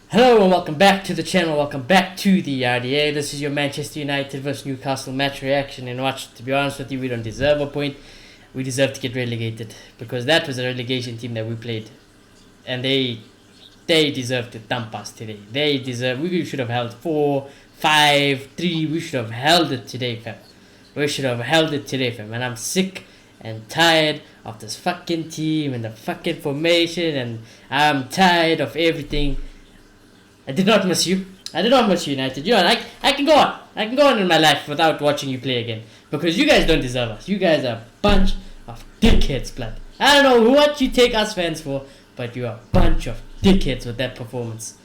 Hello and welcome back to the channel, welcome back to the RDA. This is your Manchester United vs Newcastle match reaction, and watch, to be honest with you, we don't deserve a point. We deserve to get relegated, because that was a relegation team that we played, and they deserve to dump us today. We should have held 4-5-3. We should have held it today, fam. And I'm sick and tired of this fucking team and the fucking formation, and I'm tired of everything. I did not miss you. I did not miss you, United. You know, I can go on. I can go on in my life without watching you play again. Because you guys don't deserve us. You guys are a bunch of dickheads, blood. I don't know what you take us fans for, but you are a bunch of dickheads with that performance.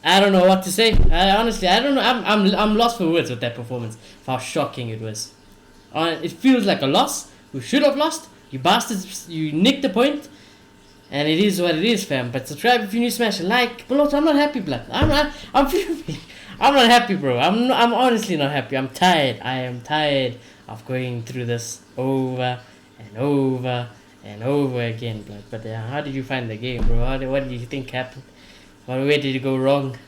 I don't know what to say. Honestly, I don't know. I'm lost for words with that performance. For how shocking it was. It feels like a loss. We should have lost. You bastards. You nicked the point. And it is what it is, fam. But subscribe if you're new, smash a like. But also, I'm not happy, blood. I'm not happy, bro. I'm honestly not happy. I'm tired. I am tired of going through this over and over and over again, blood. But how did you find the game, bro? What did you think happened? Where did it go wrong?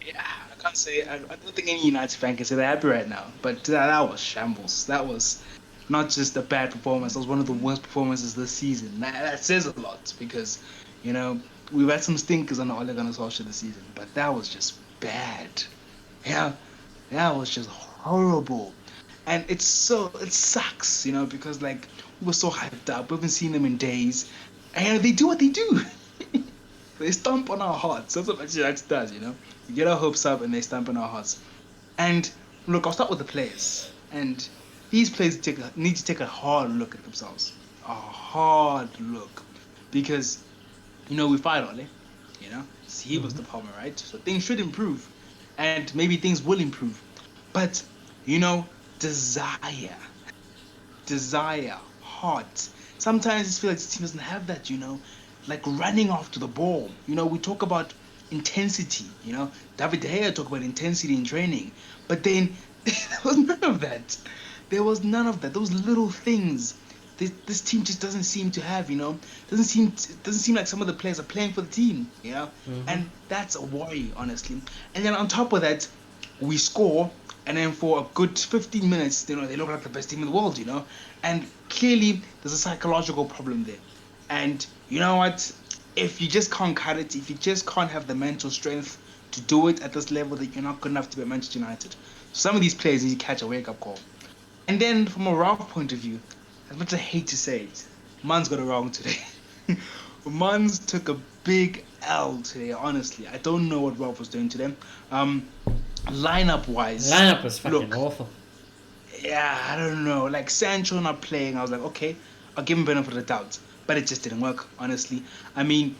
Yeah, I can't say. I don't think any United fan can say they're happy right now. But that was shambles. That was not just a bad performance. It was one of the worst performances this season. That says a lot because, you know, we've had some stinkers on the Ole Gunnar Solskjaer this season, but that was just bad. Yeah, that was just horrible. And it sucks, you know, because like we were so hyped up. We haven't seen them in days, and they do what they do. They stomp on our hearts. That's what Manchester United does, you know. You get our hopes up, and they stomp on our hearts. And look, I'll start with the players. And these players need to take a hard look at themselves. A hard look. Because, you know, we fired Ole. You know, he was the problem, right? So things should improve. And maybe things will improve. But, you know, desire, heart. Sometimes I just feel like this team doesn't have that, you know. Like running after the ball. You know, we talk about intensity, you know. David De Gea talked about intensity in training. But then, there was none of that. There was none of that. Those little things, this team just doesn't seem to have. You know, doesn't seem like some of the players are playing for the team. You know, and that's a worry, honestly. And then on top of that, we score, and then for a good 15 minutes, you know, they look like the best team in the world. You know, and clearly there's a psychological problem there. And you know what? If you just can't cut it, if you just can't have the mental strength to do it at this level, that you're not good enough to be at Manchester United. Some of these players need to catch a wake-up call. And then, from a Ralph point of view, as much as I hate to say it, Mans got it wrong today. Mans took a big L today, honestly. I don't know what Ralph was doing to them. Lineup-wise... Lineup was fucking awful. Yeah, I don't know. Like, Sancho not playing, I was like, okay, I'll give him benefit of the doubt. But it just didn't work, honestly. I mean,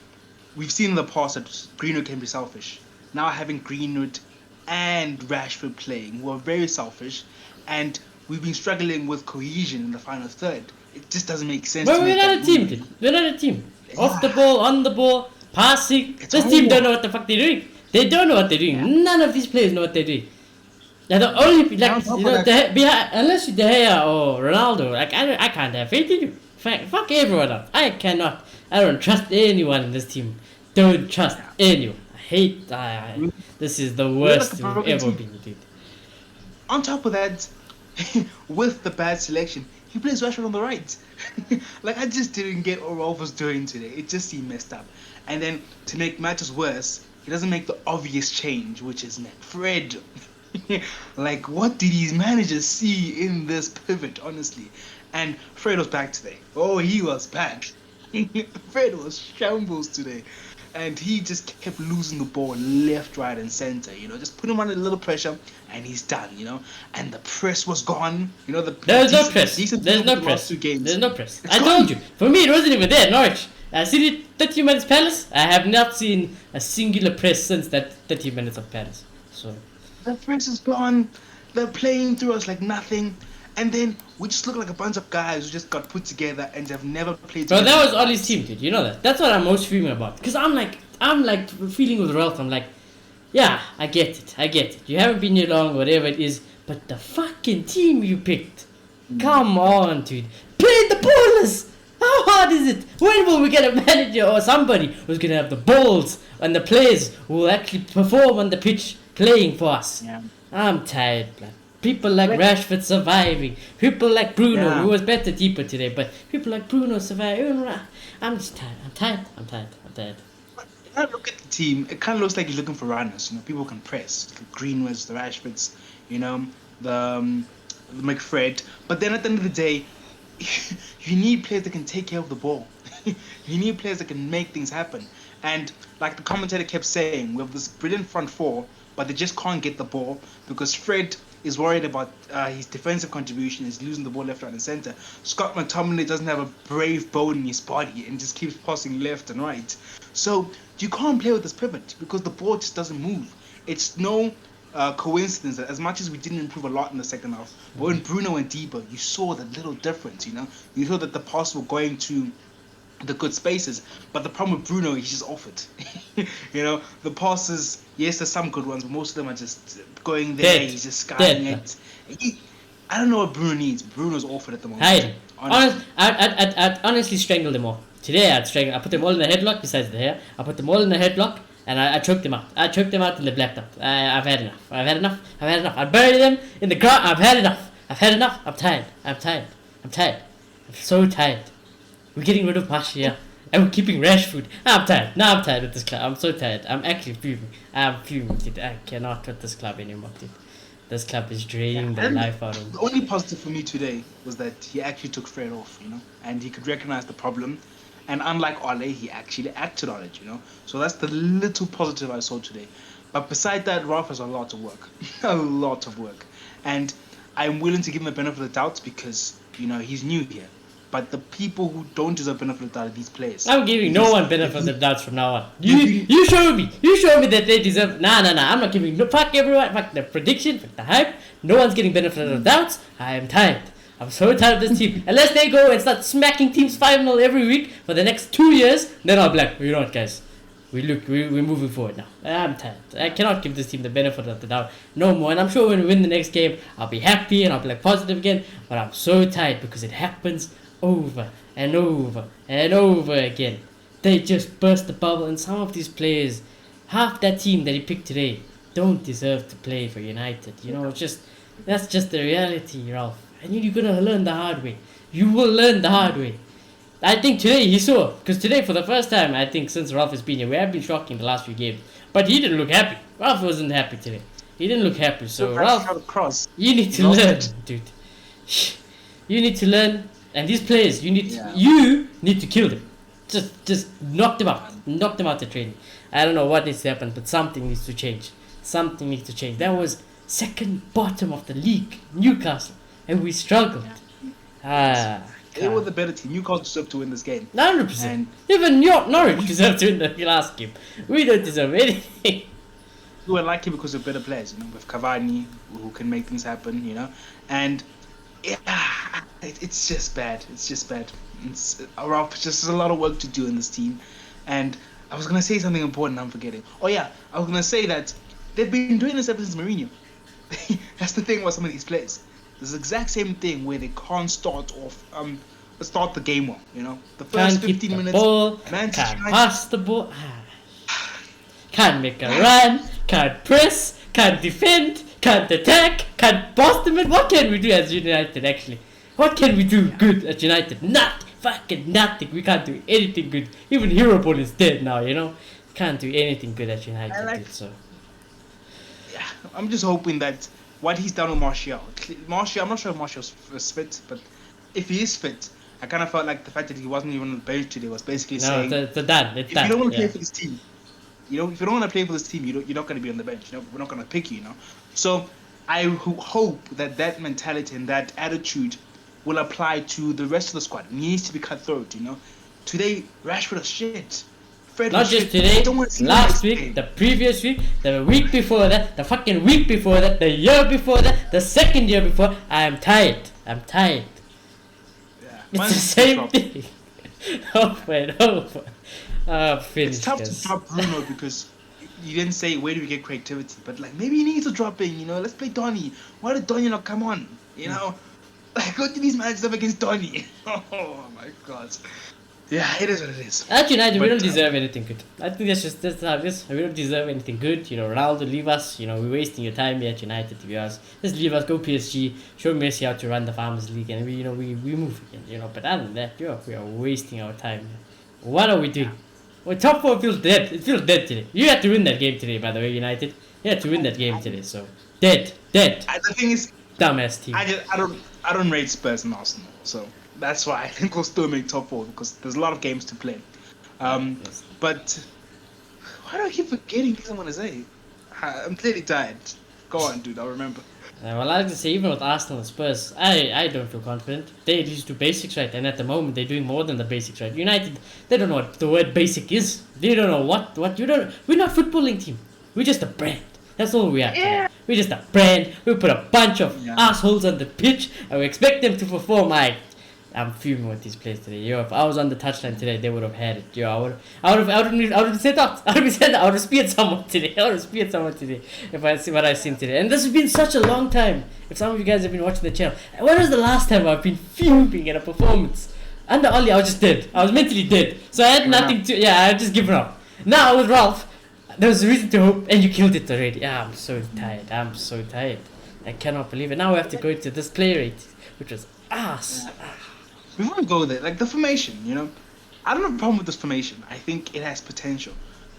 we've seen in the past that Greenwood can be selfish. Now having Greenwood and Rashford playing, who are very selfish, and we've been struggling with cohesion in the final third. It just doesn't make sense. But we're not a team, dude. We're not a team. Yeah. Off the ball, on the ball, passing. This team don't know what the fuck they're doing. They don't know what they're doing. Yeah. None of these players know what they're doing. They're the only, like, you know, unless you're De Gea or Ronaldo, like, I can't have faith in you. Fuck everyone else. I don't trust anyone in this team. Don't trust anyone. I hate. This is the worst we've ever been, dude. On top of that, with the bad selection, he plays Rashford on the right. Like, I just didn't get what Rolf was doing today. It just seemed messed up. And then, to make matters worse, he doesn't make the obvious change, which is Fred. Like, what did his managers see in this pivot, honestly? And Fred was back today. Oh, he was back. Fred was shambles today. And he just kept losing the ball left, right, and center. You know, just put him under a little pressure, and he's done. You know, and the press was gone. You know, there's no press. There's no press. There's no press. I told you. For me, it wasn't even there. Norwich. I seen it 30 minutes Palace. I have not seen a singular press since that 30 minutes of Palace. So the press is gone. They're playing through us like nothing. And then we just look like a bunch of guys who just got put together and have never played together. But that was Ollie's team, dude. You know that. That's what I'm most fuming about. Because I'm like feeling with Ralph. I'm like, yeah, I get it. You haven't been here long, whatever it is. But the fucking team you picked. Come on, dude. Play the ballers. How hard is it? When will we get a manager or somebody who's gonna have the balls and the players who will actually perform on the pitch playing for us? Yeah. I'm tired, blood. People like Rashford surviving. People like Bruno, Yeah. who was better deeper today, but people like Bruno surviving. I'm just tired. I'm tired. When I look at the team, it kind of looks like you're looking for runners. You know, people can press. The Greenwoods, the Rashfords, you know, the McFred. But then at the end of the day, you need players that can take care of the ball. You need players that can make things happen. And like the commentator kept saying, we have this brilliant front four, but they just can't get the ball because Fred is worried about his defensive contribution. He's losing the ball left, right, and center. Scott McTominay doesn't have a brave bone in his body and just keeps passing left and right. So you can't play with this pivot because the ball just doesn't move. It's no coincidence that as much as we didn't improve a lot in the second half, but when Bruno went deeper, you saw the little difference. You know, you saw that the passes were going to the good spaces, but the problem with Bruno, he's just off it. You know, the passes, yes, there's some good ones, but most of them are just going there. He's just skying it. I don't know what Bruno needs. Bruno's off it at the moment. Hey, I'd honestly strangle them all. Today I'd strangle. I put them all in a headlock besides the hair. I put them all in a headlock and I choked them out. I choked them out till they blacked out. I've had enough. I bury them in the ground. I've had enough. I'm tired. I'm so tired. We're getting rid of Martial and we're keeping Rashford. I'm tired. Now I'm tired with this club. I'm so tired. I'm actually fuming. I'm fuming, dude. I cannot with this club anymore, dude. This club is draining the life out of me. The only positive for me today was that he actually took Fred off, you know, and he could recognize the problem. And unlike Ole, he actually acted on it, you know. So that's the little positive I saw today. But beside that, Ralph has a lot of work. A lot of work. And I'm willing to give him the benefit of the doubt because, you know, he's new here. But the people who don't deserve benefit of the doubt are these players. I'm giving no one benefit of the doubts from now on. You show me that they deserve. Nah. I'm not giving. Fuck everyone. Fuck the prediction. Fuck the hype. No one's getting benefit of the doubts. I am tired. I'm so tired of this team. Unless they go and start smacking teams 5-0 every week for the next 2 years, then I'll be like, you know what, guys? We're moving forward now. I'm tired. I cannot give this team the benefit of the doubt no more. And I'm sure when we win the next game, I'll be happy and I'll be like positive again. But I'm so tired because it happens over and over and over again. They just burst the bubble, and some of these players, half that team that he picked today, don't deserve to play for United. You know, that's just the reality, Ralph. And you're gonna learn the hard way. You will learn the hard way. I think today he saw, because today for the first time, I think since Ralph has been here, we have been shocking the last few games, but he didn't look happy. Ralph wasn't happy today. He didn't look happy. So Ralph, you need to learn, dude. You need to learn. And these players, you need to kill them. Just knock them out. Knock them out of training. I don't know what needs to happen, but something needs to change. That was second bottom of the league, Newcastle, and we struggled. They were the better team. Newcastle deserved to win this game. 100%. Even Norwich deserved to win the last game. We don't deserve anything. We were lucky because of better players, you know, with Cavani, who can make things happen, you know, and it's just bad. It's just a lot of work to do in this team. And I was gonna say something important. I'm forgetting. Oh yeah, I was gonna say that they've been doing this ever since Mourinho. That's the thing about some of these players. There's the exact same thing where they can't start the game well. You know, the first 15 minutes, ball, can't pass the ball, can't make a run, can't press, can't defend, can't attack, can't pass them in. What can we do as United actually? What can we do good at United? Nothing. We can't do anything good. Even Hero Ball is dead now, you know. Can't do anything good at United. So yeah, I'm just hoping that what he's done with Martial, I'm not sure if Martial's fit, but if he is fit, I kind of felt like the fact that he wasn't even on the bench today was basically saying, it's done. If you don't want to play for this team, you know, if you don't want to play for this team, you're not going to be on the bench. You know, we're not going to pick you. You know, so I hope that mentality and that attitude will apply to the rest of the squad. It needs to be cutthroat. You know, today Rashford was shit. Fred not just today, last week, the previous week, the week before that, the fucking week before that, the year before that, the second year before. I'm tired. Yeah, it's the same thing. Over and over. It's tough to drop Bruno because you didn't say where do we get creativity, but like maybe he needs to drop in. You know, let's play Donny. Why did Donny not come on? You know, like go to these matches up against Donny. Oh my god. Yeah, it is what it is. At United, we But don't deserve anything good. I think that's how it is. We don't deserve anything good. Ronaldo, leave us. We're wasting your time here at United, to be honest. Just leave us, go PSG, show Messi how to run the Farmers League, and we move again. But other than that, we are wasting our time. What are we doing? Well, top four feels dead. It feels dead today. You had to win that game today, by the way, United. You had to win that game today, so dead. The thing is, Dumbass team. I don't rate Spurs and Arsenal, so that's why I think we'll still make top four because there's a lot of games to play. Yes. But why do I keep forgetting things I want to say? I'm clearly tired. Go on, dude. I'll remember. Well, I like to say, even with Arsenal and Spurs, I don't feel confident. They at least do basics right, and at the moment they're doing more than the basics right. United, they don't know what the word basic is. They don't know what you don't. We're not a footballing team. We're just a brand. That's all we are. Yeah. We're just a brand. We put a bunch of Yeah. assholes on the pitch, and we expect them to perform. I'm fuming with these players today. If I was on the touchline today, they would have had it. I would have sent out. I would have speared someone today. If I see what I've seen today. And this has been such a long time. If some of you guys have been watching the channel, when was the last time I've been fuming at a performance? Under Oli, I was just dead. I was mentally dead. So I had nothing to. Yeah, I had just given up. Now with Ralph, there was a reason to hope, and you killed it already. I'm so tired. I cannot believe it. Now we have to go into this play rate, which was ass. We want to go there. Like the formation, I don't have a problem with this formation. I think it has potential.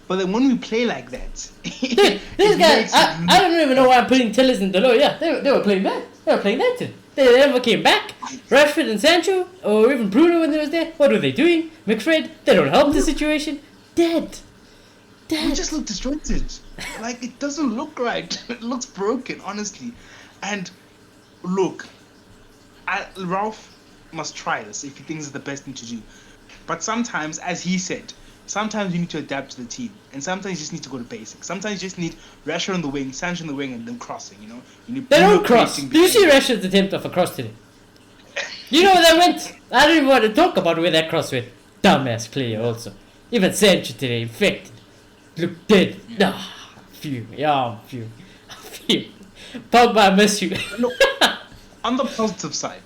But then when we play like that, Dude, this guy, I don't even know why I'm putting Tellers in the low. Yeah, they were playing that. They were playing that today. They never came back. Rashford and Sancho, or even Bruno when they was there. What were they doing? McFred, they don't help the situation. Dead. We just look disjointed. Like it doesn't look right. It looks broken, honestly. And look, Ralph must try this if he thinks it's the best thing to do. But sometimes, as he said, sometimes you need to adapt to the team, and sometimes you just need to go to basics. Sometimes you just need Rashford on the wing, Sancho on the wing, and then crossing. You need They don't cross. Do you see Rashford's attempt of a cross today? You know where that went? I don't even want to talk about where that cross went. Dumbass player also. Even Sancho today, infected. Look dead. Phew. Yeah, phew. Pogba, I miss you. Look, on the positive side,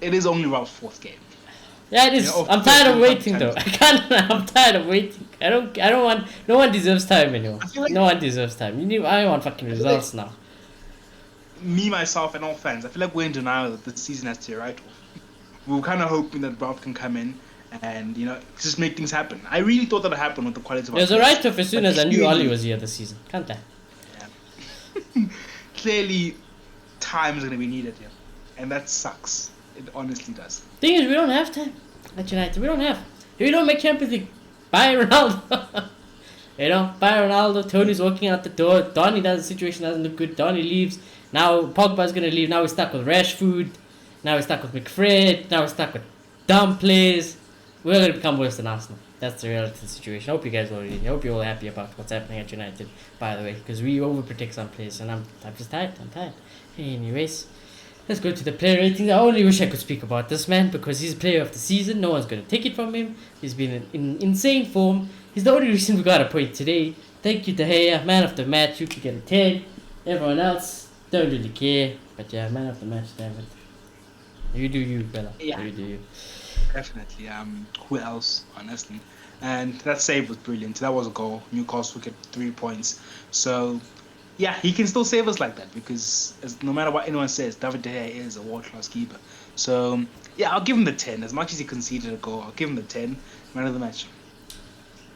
it is only Ralph's fourth game. Yeah, it is. I'm tired of waiting though. I'm tired of waiting. I don't want. No one deserves time anymore. No one deserves time. I want fucking results now. Me, myself, and all fans, I feel like we're in denial that the season has to be right off. We were kind of hoping that Ralph can come in and just make things happen. I really thought that would happen with the quality of our It was a players. write-off as soon as I knew Oli was here this season. Can't I? Yeah. Clearly, time is going to be needed here, and that sucks. It honestly does. Thing is, we don't have time at United. We don't have. If we don't make Champions League, buy Ronaldo. Buy Ronaldo. Tony's walking out the door. Donny the situation doesn't look good. Donny leaves. Now Pogba's gonna leave. Now we're stuck with Rashford. Now we're stuck with McFred. Now we're stuck with dumb players. We're gonna become worse than Arsenal. That's the reality of the situation. I hope you guys already. I hope you're all happy about what's happening at United. By the way, because we overprotect some players, and I'm just tired. I'm tired. Anyways. Let's go to the player ratings. I only wish I could speak about this man because he's player of the season. No one's going to take it from him. He's been in insane form. He's the only reason we got a point today. Thank you, De Gea. Man of the match. You can get a 10. Everyone else, don't really care. But yeah, man of the match, damn it. You do you, Bella. Yeah. You do you. Definitely. Who else, honestly? And that save was brilliant. That was a goal. Newcastle get 3 points. So... yeah, he can still save us like that because no matter what anyone says, David De Gea is a world-class keeper. So, yeah, I'll give him the 10. As much as he conceded a goal, I'll give him the 10. Man of the match.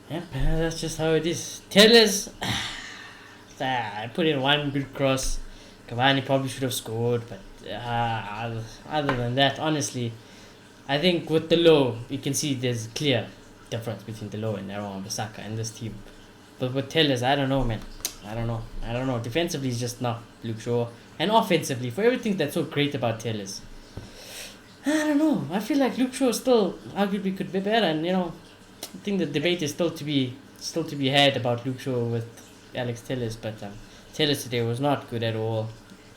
Yep, that's just how it is. Tellers, I put in one good cross. Cavani probably should have scored, but other than that, honestly, I think with the low, you can see there's a clear difference between the low and Aaron Bissaka in this team. But with Tellers, I don't know, man. I don't know. Defensively, he's just not Luke Shaw. And offensively, for everything that's so great about Tellers, I don't know. I feel like Luke Shaw still arguably could be better. And, I think the debate is still to be had about Luke Shaw with Alex Tellers. But Tellers today was not good at all.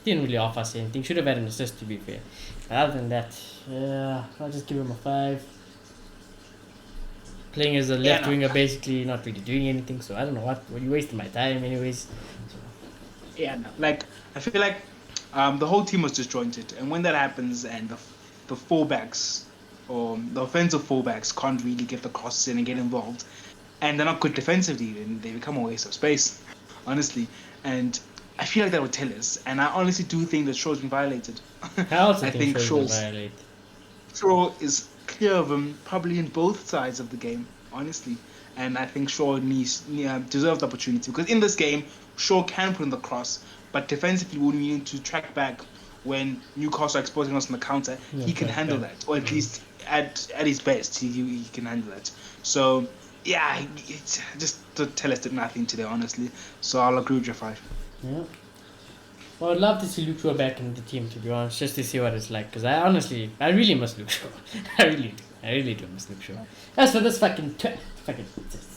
Didn't really offer us anything. Should have had an assist, to be fair. But other than that, I'll just give him a 5. Playing as a left winger, basically not really doing anything. So I don't know what you wasting my time, anyways. So. Yeah, no. Like I feel like the whole team was disjointed, and when that happens, and the fullbacks or the offensive fullbacks can't really get the crosses in and get involved, and they're not good defensively, then they become a waste of space, honestly. And I feel like that would tell us. And I honestly do think that Shaw's been violated. I also I think think Shaw's been violated. Shaw is clear of him, probably in both sides of the game, honestly. And I think Shaw deserves the opportunity, because in this game, Shaw can put in the cross, but defensively, when we need to track back when Newcastle are exposing us on the counter, Yeah, he can handle that, or at least at his best, he can handle that. So yeah, it's just the Tellus did nothing today, honestly. So I'll agree with your 5. Yeah. Well, I'd love to see Luke Shaw back in the team, to be honest, just to see what it's like. Because I really miss Luke Shaw. I really do miss Luke Shaw. As for this fucking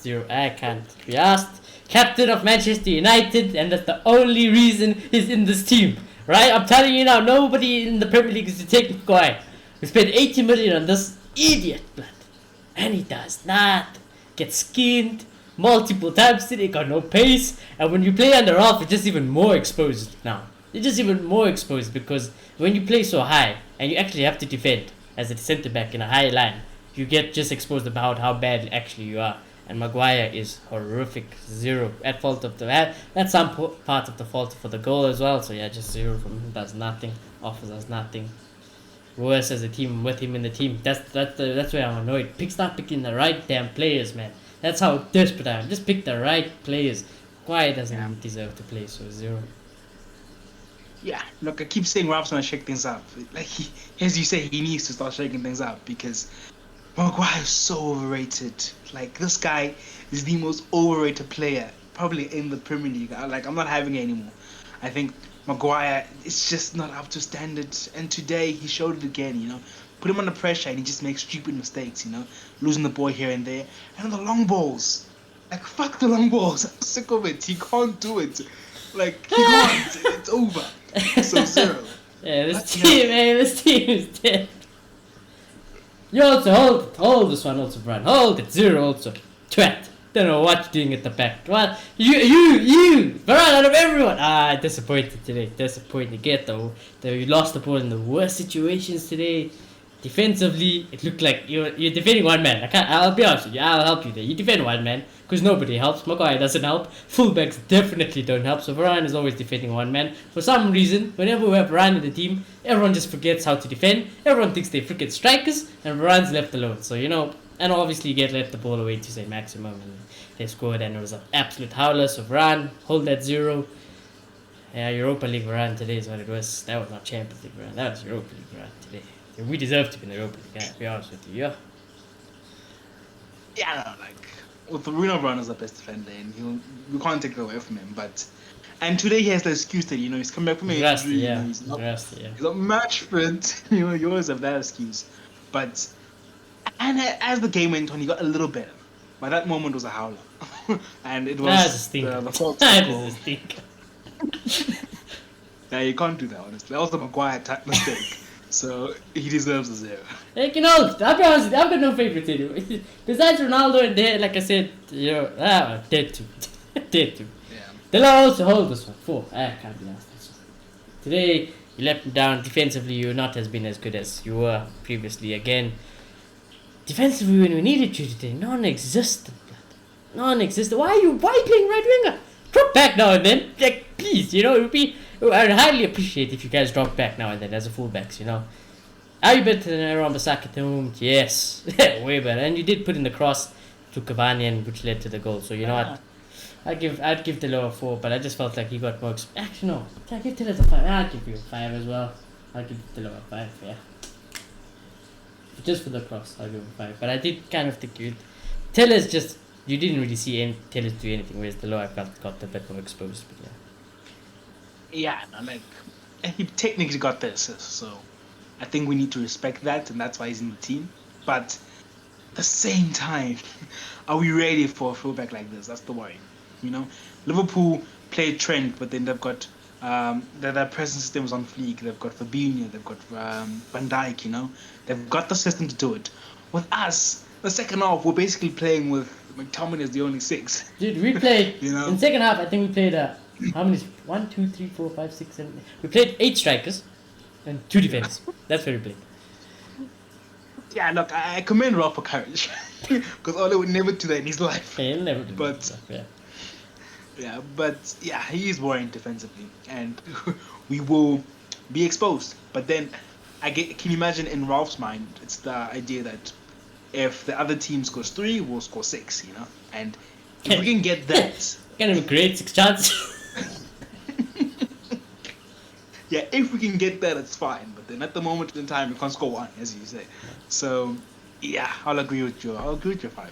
0, I can't be asked. Captain of Manchester United, and that's the only reason he's in this team. Right? I'm telling you now, nobody in the Premier League is to take Maguire. We spent 80 million on this idiot, blood. And he does not get skinned multiple times today, got no pace, and when you play under off, it's just even more exposed now. You're just even more exposed, because when you play so high and you actually have to defend as a centre back in a high line, you get just exposed about how bad actually you are. And Maguire is horrific. 0 at fault of the that's some part of the fault for the goal as well. So yeah, just 0 from him. Does nothing, offers us nothing. Worse as a team with him in the team. That's where I'm annoyed. Start picking the right damn players, man. That's how desperate I am. Just pick the right players. Why doesn't deserve to play? So 0. Yeah, look, I keep saying Ralph's gonna shake things up. Like as you say, he needs to start shaking things up, because Maguire is so overrated. Like, this guy is the most overrated player probably in the Premier League. I'm not having it anymore. I think Maguire is just not up to standard, and today he showed it again. Put him under pressure and he just makes stupid mistakes. Losing the ball here and there, and the long balls. Like, fuck the long balls. I'm sick of it. He can't do it. Like, he can't. It's over. So 0. Yeah, this team is dead. You also hold this one also, Brian. Hold it. 0 also. Twat. Don't know what you're doing at the back. What? You! Brian, out of everyone! Disappointed today. Disappointed. You lost the ball in the worst situations today. Defensively, it looked like you're defending one man. I'll be honest with you. I'll help you there. You defend one man, because nobody helps. Maguire doesn't help. Fullbacks definitely don't help. So Varane is always defending one man. For some reason, whenever we have Varane in the team, everyone just forgets how to defend. Everyone thinks they're freaking strikers, and Varane's left alone. So, and obviously you left the ball away to say maximum, and they scored, and it was an absolute howler. So Varane, hold that 0. Yeah, Europa League Varane today is what it was. That was not Champions League Varane. That was Europa League Varane today. We deserve to be in the Europa League, to be honest with you. Yeah, no, with Bruno Varane the best defender, and we can't take it away from him. And today he has the excuse that he's come back from injury. Rusty, yeah. He's not match fit. You always have that excuse. But as the game went on, he got a little better. But that moment was a howler, and it was the fault. That is a stinker. Yeah, you can't do that, honestly. That was the Maguire type mistake. So he deserves a 0. Like, I'll be honest, I've got no favorites anyway. Besides Ronaldo and there, like I said, dead too. Dead too. Yeah. They'll also hold this one. 4. I can't be asked. Today, you let them down. Defensively, you're not been as good as you were previously. Again, defensively, when we needed you today, non-existent. Non-existent. Why are you playing right winger? Drop back now and then. Like, please, I'd highly appreciate if you guys drop back now and then as a fullbacks, Are you better than Aaron Bissaka at the moment? Yes. Way better. And you did put in the cross to Cavani, which led to the goal. So, what? I'd give the lower 4, but I just felt like he got more... Actually, no. I'll give Tillers a 5. I'll give you a 5 as well. I'll give the lower 5, yeah. Just for the cross, I'll give him 5. But I did kind of think Tillers just... You didn't really see Tillers do anything, whereas the lower got a bit more exposed, but yeah. Yeah, he technically got the assist, so I think we need to respect that, and that's why he's in the team. But at the same time, are we ready for a fullback like this? That's the worry. Liverpool played Trent, but then they've got their pressing system was on fleek. They've got Fabinho, they've got Van Dijk. They've got the system to do it. With us, the second half, we're basically playing with McTominay as the only 6. Dude, we played in second half. I think we played how many? 1, 2, 3, 4, 5, 6, 7. We played 8 strikers and 2 defenders. That's what we played. yeah, look, I commend Ralph for courage because Ole would never do that in his life. He'll never do But that stuff, yeah. yeah, but yeah, he is worrying defensively, and we will be exposed. But then, can you imagine in Ralph's mind, it's the idea that if the other team scores 3, we'll score 6, you know, and if we can get that, Can't even create 6 chances. yeah, if we can get that, it's fine. But then at the moment in time, we can't score 1, as you say. So yeah, I'll agree with you. I'll agree with your 5.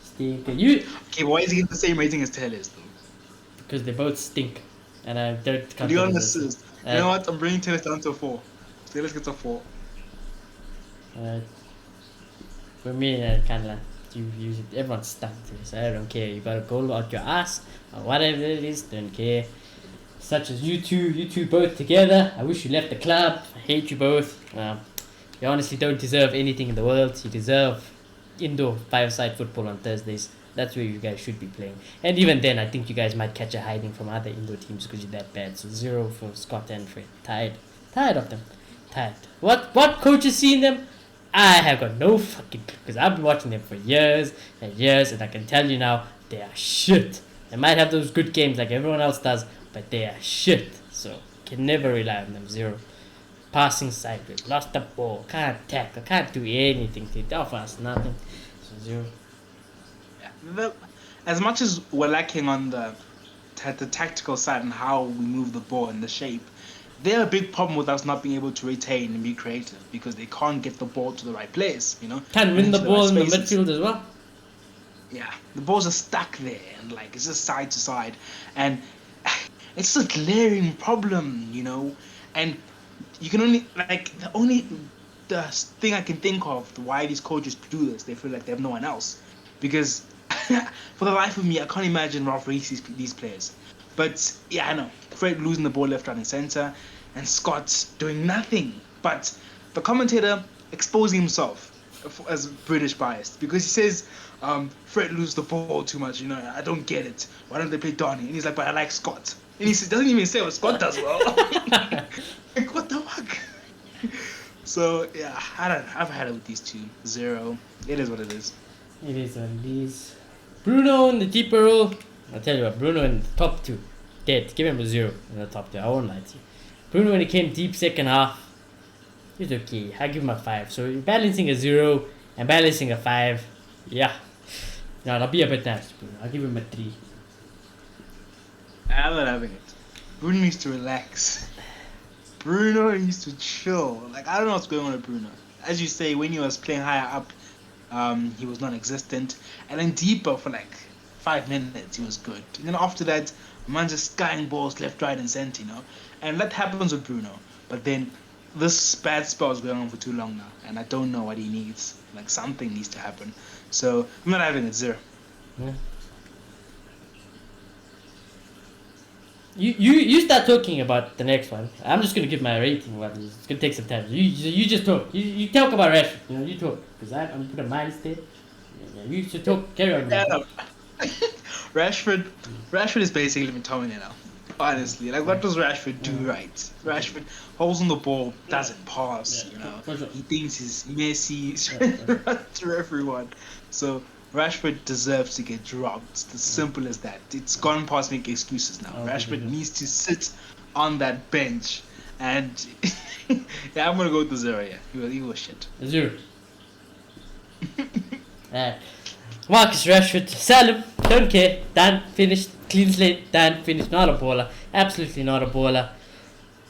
Stink. Okay, but why is he getting the same rating as Tellez though? Because they both stink, and I don't. To be honest, you know what? I'm bringing Tellez down to a 4. Tellez gets a 4. For me, I kind of like you use it. Everyone's stuck to this. I don't care. You got a goal out your ass or whatever it is. Don't care. Such as you two both together. I wish you left the club. I hate you both. You honestly don't deserve anything in the world. You deserve indoor 5-side football on Thursdays. That's where you guys should be playing. And even then, I think you guys might catch a hiding from other indoor teams because you're that bad. So 0 for Scott and Fred. Tired of them. Tired. What coaches see in them? I have got no fucking clue because I've been watching them for years and years, and I can tell you now, they are shit. They might have those good games like everyone else does, but they are shit. So can never rely on them. 0. Passing sideways, lost the ball, can't tackle, can't do anything. They offer us nothing. So 0. Yeah. As much as we're lacking on the tactical side and how we move the ball and the shape, they're a big problem with us not being able to retain and be creative because they can't get the ball to the right place, you know. Can't win the ball right in the spaces. midfield as well. Yeah, the balls are stuck there and like it's just side to side, and it's a glaring problem, you know. And you can only the thing I can think of why these coaches do this, they feel like they have no one else, because for the life of me I can't imagine Ralph races these players. But yeah, I know Fred losing the ball left, right, and center, and Scott doing nothing. But the commentator exposing himself as British biased because he says Fred loses the ball too much. You know, I don't get it. Why don't they play Donny? And he's like, but I like Scott. And he doesn't even say what Scott does well. Like, what the fuck? So yeah, I don't know. I've had it with these two. 0. It is what it is. It is what it is. Bruno in the keeper role. I'll tell you what, Bruno in the top 2. Dead. Give him a 0 in the top 2. I won't lie to you. Bruno when he came deep second half, he's okay. I give him a 5. So you're balancing a 0 and balancing a 5. Yeah. No, I'll be a bit nice, Bruno. I'll give him a 3. I'm not having it. Bruno needs to relax. Bruno needs to chill. Like, I don't know what's going on with Bruno. As you say, when he was playing higher up, he was non-existent. And then deeper for like 5 minutes, he was good. And then after that, man just skying balls left, right, and centre, you know. And that happens with Bruno. But then this bad spell is going on for too long now, and I don't know what he needs. Like something needs to happen. So I'm not having it. 0. Yeah. You start talking about the next one. I'm just gonna give my rating. What it's gonna take some time. You just talk. You talk about Rashford. You know, you talk because I'm gonna put a minus there. Yeah, you should talk. Carry on. Yeah, no. Rashford is basically McTominay now. Honestly, like what does Rashford do right? Rashford holds on the ball, doesn't pass. Yeah, you know, for sure. he thinks he's Messi, he's Yeah. run through everyone. So Rashford deserves to get dropped. It's as simple as that. It's gone past making excuses now. Rashford needs to sit on that bench, and yeah, I'm gonna go with the 0. Yeah, he was shit. 0. Marcus Rashford, Salim, don't care. Done, finished, clean slate, done, finished. Not a baller, absolutely not a baller.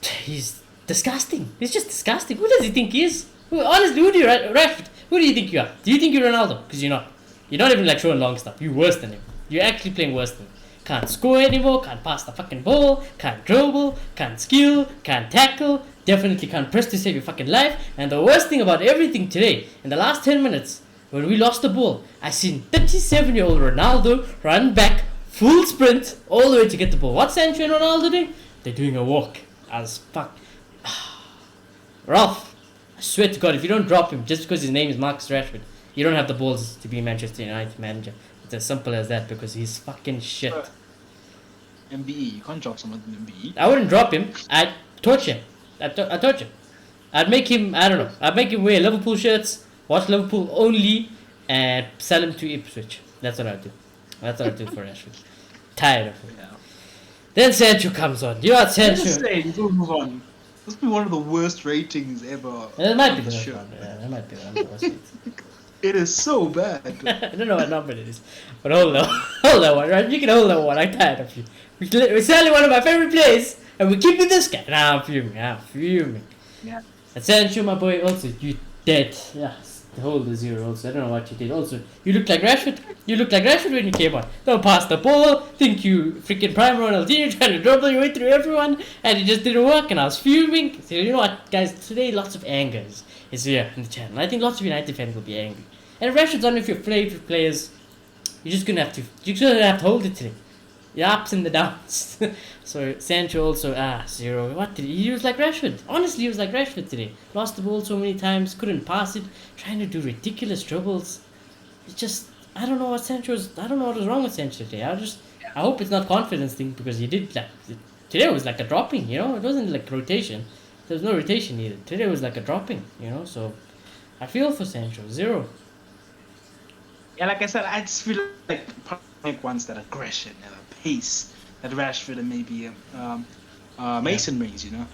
He's disgusting. He's just disgusting. Who does he think he is? Honestly, who do you Rashford? Who do you think you are? Do you think you're Ronaldo? Because you're not. You're not even like showing long stuff. You're worse than him. You're actually playing worse than him. Can't score anymore, can't pass the fucking ball, can't dribble, can't skill, can't tackle, definitely can't press to save your fucking life. And the worst thing about everything today, in the last 10 minutes, when we lost the ball, I seen 37-year-old Ronaldo run back, full sprint, all the way to get the ball. What's Sancho and Ronaldo doing? They're doing a walk. As fuck. Ralph, I swear to God, if you don't drop him just because his name is Marcus Rashford, you don't have the balls to be Manchester United manager. It's as simple as that because he's fucking shit. MBE, you can't drop someone in MBE. I wouldn't drop him. I'd torch him. I torch him. I'd make him. I don't know. I'd make him wear Liverpool shirts, watch Liverpool only, and sell him to Ipswich. That's what I'd do. That's what I'd do for Rashford. Tired of him. Yeah. Then Sancho comes on. You know what, Let's Sancho? just say, before we move on, this will be one of the worst ratings ever. It might be on the the worst show. one. Yeah, that might be one of the worst ones. It is so bad. I don't know what number it is. But hold on. Hold that one, right? You can hold that one. I'm tired of you. We're selling one of my favorite players, and we keep with this guy. Nah, I'm fuming. I'm fuming. Yeah. And Sancho, my boy, also, you dead. Yes, hold the zero also. I don't know what you did. Also, you look like Rashford. You look like Rashford when you came on. Don't pass the ball. Think you freaking prime Ronaldinho trying to dribble your way through everyone, and it just didn't work, and I was fuming. So, you know what, guys? Today, lots of anger is here in the channel. I think lots of United fans will be angry. And if Rashford's on with your favorite players, you're just gonna have to hold it today. The ups and the downs. So Sancho also zero. What did he was like Rashford? Honestly, he was like Rashford today. Lost the ball so many times, couldn't pass it, trying to do ridiculous dribbles. It's just I don't know what was wrong with Sancho today. I hope it's not confidence thing because he did like today was like a dropping. You know, it wasn't like rotation. There was no rotation needed. Today was like a dropping. You know, so I feel for Sancho 0. Yeah, like I said, I just feel like wants that aggression and a pace that Rashford and maybe Mason brings, you know.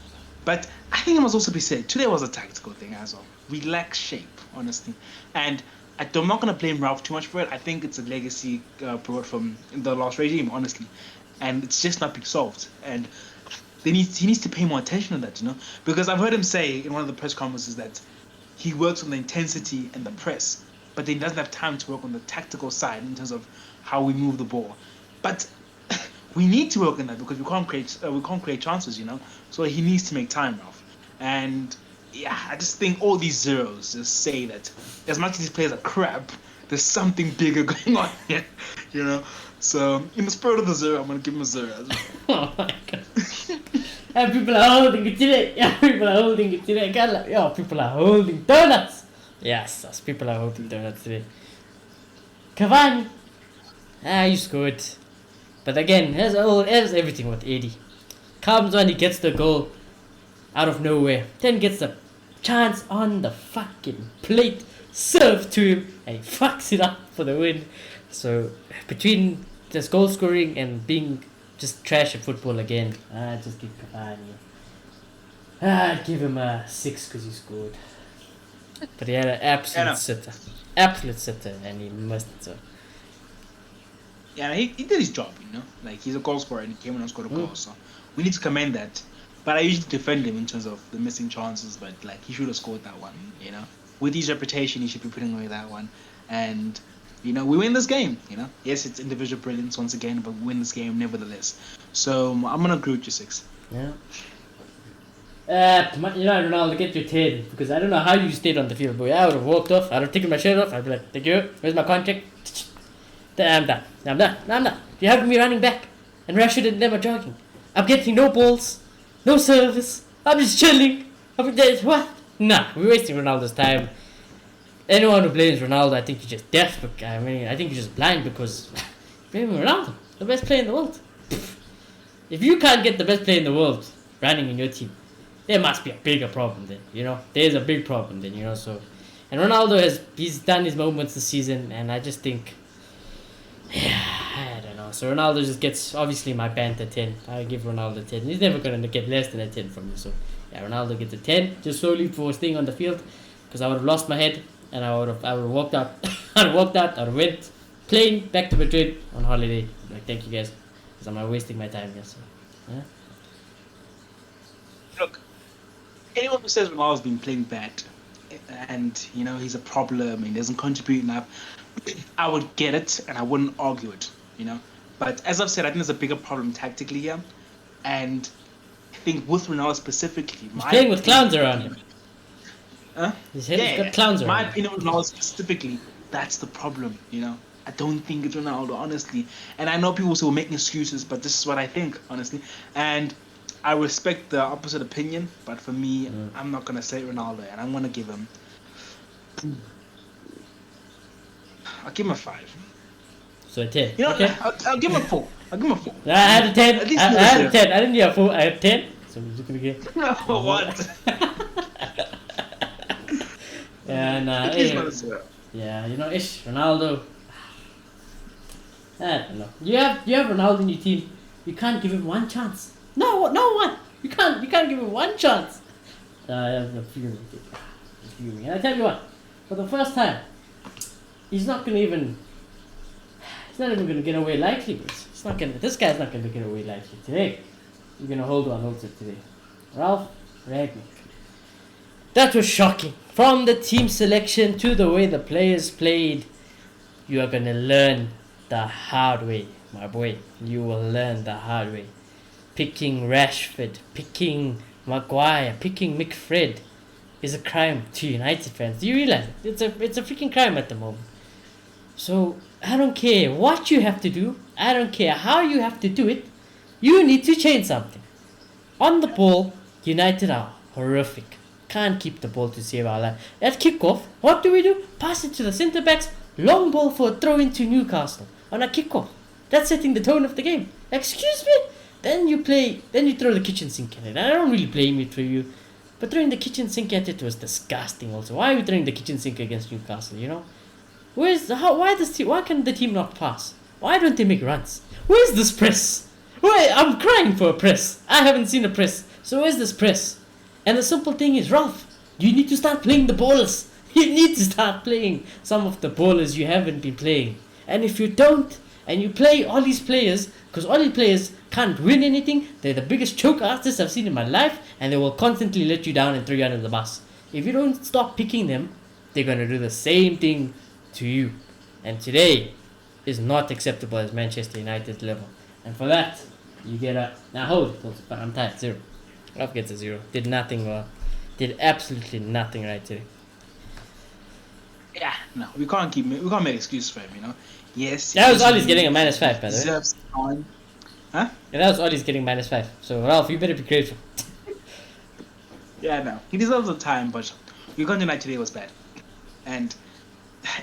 But I think it must also be said, today was a tactical thing as well. We lack shape, honestly. And I'm not going to blame Ralph too much for it. I think it's a legacy brought from the last regime, honestly. And it's just not being solved. And he needs to pay more attention to that, you know. Because I've heard him say in one of the press conferences that he works on the intensity and the press, but then he doesn't have time to work on the tactical side in terms of how we move the ball. But we need to work on that because we can't create chances, you know. So he needs to make time, Ralph. And yeah, I just think all these zeros just say that as much as these players are crap, there's something bigger going on here, you know. So in the spirit of the zero, I'm gonna give him a 0 as well. Oh my god. And people are holding it today. Yeah, people are holding it today. God, yo, people are holding donuts. Yes, people are holding donuts today. Cavani. He's good. But again, there's everything with 80. Comes when he gets the goal out of nowhere. Then gets the chance on the fucking plate. Serve to him. And he fucks it up for the win. So, between just goal scoring and being just trash at football again, I just give Cavani. I'd give him a 6 because he scored. But he had an absolute sitter. Absolute sitter, and he missed it. So. Yeah, he did his job, you know. Like, he's a goal scorer and he came in and scored a goal. So, we need to commend that. But I usually defend him in terms of the missing chances. But, like, he should have scored that one, you know. With his reputation, he should be putting away that one. And, you know, we win this game, you know. Yes, it's individual brilliance once again, but we win this game nevertheless. So, I'm going to agree with you 6. Yeah. You know, Ronaldo, get your 10 because I don't know how you stayed on the field, boy. I would have walked off. I would have taken my shirt off. I'd be like, thank you. Where's my contract? I'm done. I'm done. You have me running back, and Rashford and them are jogging. I'm getting no balls, no service. I'm just chilling. What? Nah, we're wasting Ronaldo's time. Anyone who blames Ronaldo, I think you're just deaf. I mean, I think you're just blind because blaming Ronaldo, the best player in the world. If you can't get the best player in the world running in your team, there must be a bigger problem then, you know. There's a big problem then, you know. So, and Ronaldo he's done his moments this season, and I just think, I don't know. So Ronaldo just gets obviously my banter 10. I give Ronaldo 10. He's never gonna get less than a 10 from me. So yeah, Ronaldo gets a 10 just solely for staying on the field, because I would have lost my head and I would have walked out. I would have went plane back to Madrid on holiday. Like, thank you guys, because I'm not wasting my time here. So yeah. Look, anyone who says Ronaldo's been playing bad and, you know, he's a problem and he doesn't contribute enough, I would get it and I wouldn't argue it, you know. But as I've said, I think there's a bigger problem tactically here. And I think with Ronaldo specifically, he's playing with clowns around him. He's got clowns around him. My opinion with Ronaldo specifically, that's the problem, you know. I don't think it's Ronaldo, honestly. And I know people will make excuses, but this is what I think, honestly. And I respect the opposite opinion, but for me, I'm not going to say Ronaldo, and I'm going to give him... I'll give him a 5. So a 10. You know, okay. I'll give him a 4. I'll give him a 4. I had a 10. At least I had a 10. I didn't get a 4. I had 10. So we're just going to get... What? And At least not a 0. yeah, you know, Ronaldo. I don't know. You have Ronaldo in your team. You can't give him one chance. No one. You can't give him one chance. I'm fuming. I'm fuming. And I tell you what, for the first time, he's not even gonna get away lightly. This guy's not gonna get away lightly today. You're gonna hold on also today. Ralph Ragnick. That was shocking. From the team selection to the way the players played, you are gonna learn the hard way, my boy. You will learn the hard way. Picking Rashford, picking Maguire, picking McFred is a crime to United fans. Do you realize it? It's a freaking crime at the moment. So I don't care what you have to do. I don't care how you have to do it. You need to change something. On the ball, United are horrific. Can't keep the ball to save our life. At kickoff, what do? Pass it to the centre backs. Long ball for a throw into Newcastle on a kickoff. That's setting the tone of the game. Excuse me? Then you throw the kitchen sink at it. I don't really blame you for you. But throwing the kitchen sink at it was disgusting also. Why are we throwing the kitchen sink against Newcastle, you know? Why can the team not pass? Why don't they make runs? Where's this press? I'm crying for a press. I haven't seen a press. So where's this press? And the simple thing is, Ralph, you need to start playing the ballers. You need to start playing some of the ballers you haven't been playing. And if you don't, and you play all these players, because all these players can't win anything, they're the biggest choke artists I've seen in my life, and they will constantly let you down and throw you under the bus. If you don't stop picking them, they're going to do the same thing to you. And today is not acceptable as Manchester United level. And for that, you get a... Now hold it, I'm tired, 0. Ralph gets a 0. Did nothing well. Did absolutely nothing right today. Yeah, no, we can't make excuses for him, you know. Yes. That was Ollie's getting a -5, by the way. Deserves time. Huh? Yeah, that was Ollie's getting -5. So Ralph, you better be grateful. Yeah, no, he deserves the time, but Uganda United today was bad, and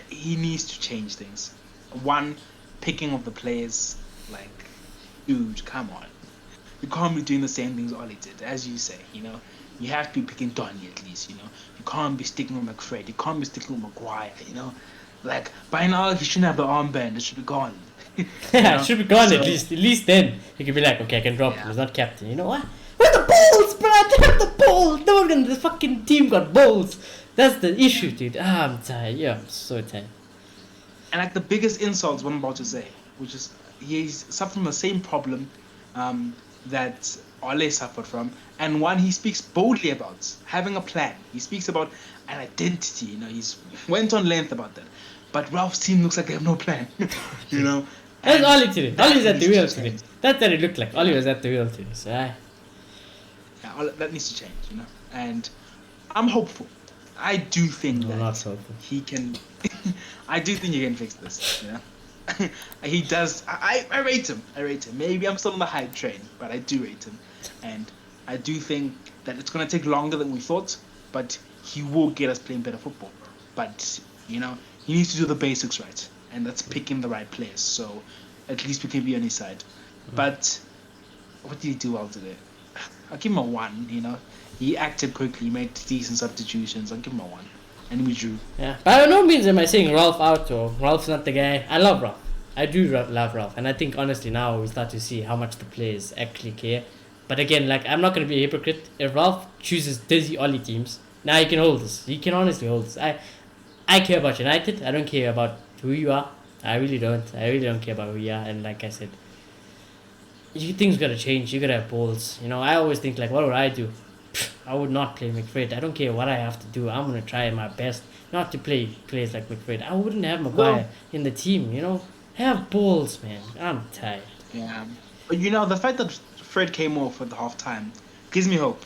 he needs to change things. One, picking of the players, like, dude, come on. You can't be doing the same things Ollie did, as you say, you know. You have to be picking Donny at least, you know. You can't be sticking with McFred. You can't be sticking with Maguire, you know. Like, by now, he shouldn't have the armband. It should be gone. Yeah, it should be gone so, at least. At least then, he could be like, okay, I can drop him. He's not captain. You know what? Where the balls, bro? They have the ball. No one in the fucking team got balls. That's the issue, dude. I'm tired. Yeah, I'm so tired. And like the biggest insults, what I'm about to say, which is he's suffering from the same problem that Ole suffered from, and one he speaks boldly about, having a plan. He speaks about an identity, you know, he's went on length about that. But Ralph's team looks like they have no plan, you know. That's Ollie today. Ollie's at the wheel today. That's what it looked like. Ollie was at the wheel today, so yeah, that needs to change, you know. And I'm hopeful. I do think that he can. I do think he can fix this, you know. He does. I rate him. Maybe I'm still on the hype train, but I do rate him, and I do think that it's gonna take longer than we thought, but he will get us playing better football. But you know, he needs to do the basics right, and that's picking the right players. So at least we can be on his side. But what did he do well today? I'll give him a 1. You know, he acted quickly, he made decent substitutions. I'll give him a 1. And we drew. Yeah, by no means am I saying Ralph out or Ralph's not the guy. I love Ralph. I do love Ralph, and I think honestly now we start to see how much the players actually care. But again, like, I'm not gonna be a hypocrite. If Ralph chooses dizzy Ollie teams, now he can hold this. He can honestly hold this. I care about United. I don't care about who you are. I really don't. I really don't care about who you are. And like I said, things gotta change. You gotta have balls. You know, I always think like, what would I do? I would not play McFred. I don't care what I have to do. I'm gonna try my best not to play players like McFred. I wouldn't have Maguire in the team. You know, have balls, man. I'm tired. Yeah, but you know, the fact that Fred came off at the half time gives me hope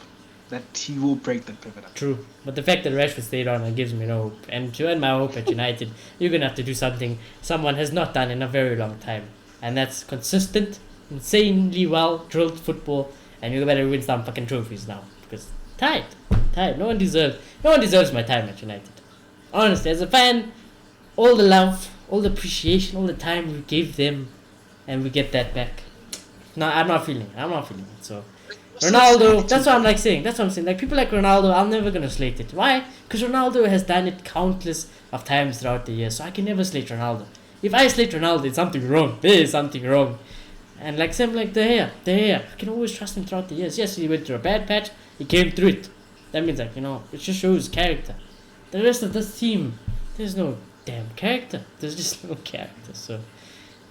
that he will break the pivot up. True, but the fact that Rashford stayed on, it gives me no hope. And to earn my hope at United, you're gonna have to do something someone has not done in a very long time, and that's consistent, insanely well drilled football. And you better win some fucking trophies now. Because tired. No one deserves my time at United. Honestly, as a fan, all the love, all the appreciation, all the time we gave them, and we get that back. No, I'm not feeling it. So Ronaldo, that's what I'm like saying. That's what I'm saying. Like people like Ronaldo, I'm never gonna slate it. Why? Because Ronaldo has done it countless of times throughout the years, so I can never slate Ronaldo. If I slate Ronaldo, it's something wrong. There is something wrong. And like same like De Gea, I can always trust him throughout the years. Yes, he went through a bad patch, he came through it. That means like it just shows character. The rest of this team, there's no damn character. There's just no character. So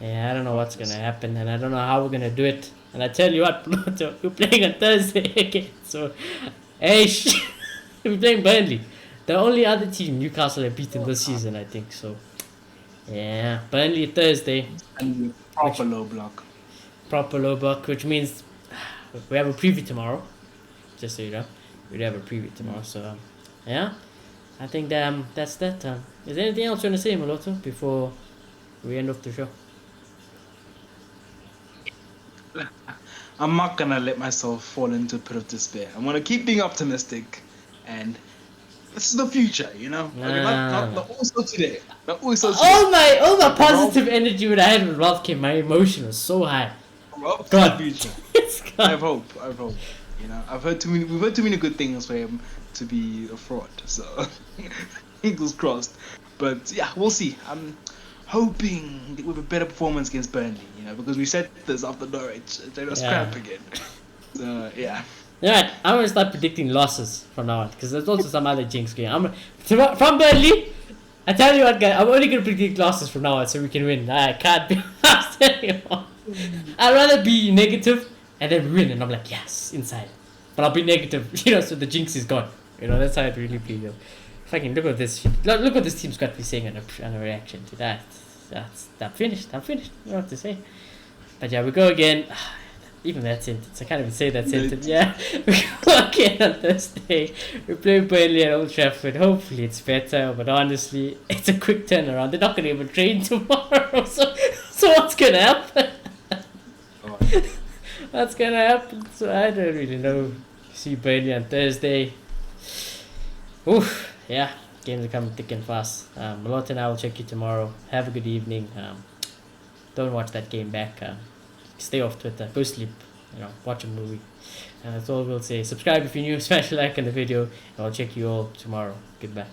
yeah, I don't know what's gonna happen, and I don't know how we're gonna do it. And I tell you what, Pluto, we're playing on Thursday again. So, hey, we're playing Burnley. The only other team Newcastle have beaten this season, I think. So, yeah, Burnley Thursday. And proper low block. Proper low block, which means we have a preview tomorrow. Just so you know, we have a preview tomorrow. So, yeah, I think that's that. Is there anything else you want to say, Maloto, before we end off the show? I'm not gonna let myself fall into a pit of despair. I'm gonna keep being optimistic, and this is the future, not also today. Not also today. All my positive energy when I had when Ralph came, my emotion was so high. Well, God. the future. It's gone. I have hope. We've heard too many good things for him to be a fraud. So fingers crossed. But yeah, we'll see. I'm hoping that we have a better performance against Burnley, because we said this after Norwich. They were crap again. So yeah. Yeah, I'm gonna start predicting losses from now on because there's also some other jinx going. From Burnley. I tell you what, guys, I'm only gonna predict losses from now on so we can win. I can't be lost anymore. I'd rather be negative and then win, and I'm like, yes, inside. But I'll be negative, so the jinx is gone. That's how it really feels. Fucking look at this. Look what this team's got to be saying on a reaction to that. I'm finished. I don't know what to say. But yeah, we go again. Even that sentence, I can't even say that sentence. Yeah, we go again on Thursday. We play Burnley at Old Trafford. Hopefully it's better, but honestly, it's a quick turnaround. They're not going to even train tomorrow, so what's going to happen? What's going to happen? So I don't really know. See Burnley on Thursday. Oof, yeah, games are coming thick and fast. Malot and I will check you tomorrow. Have a good evening. Don't watch that game back. Stay off Twitter. Go sleep. Watch a movie. And that's all we'll say. Subscribe if you're new. Smash a like on the video. And I'll check you all tomorrow. Goodbye.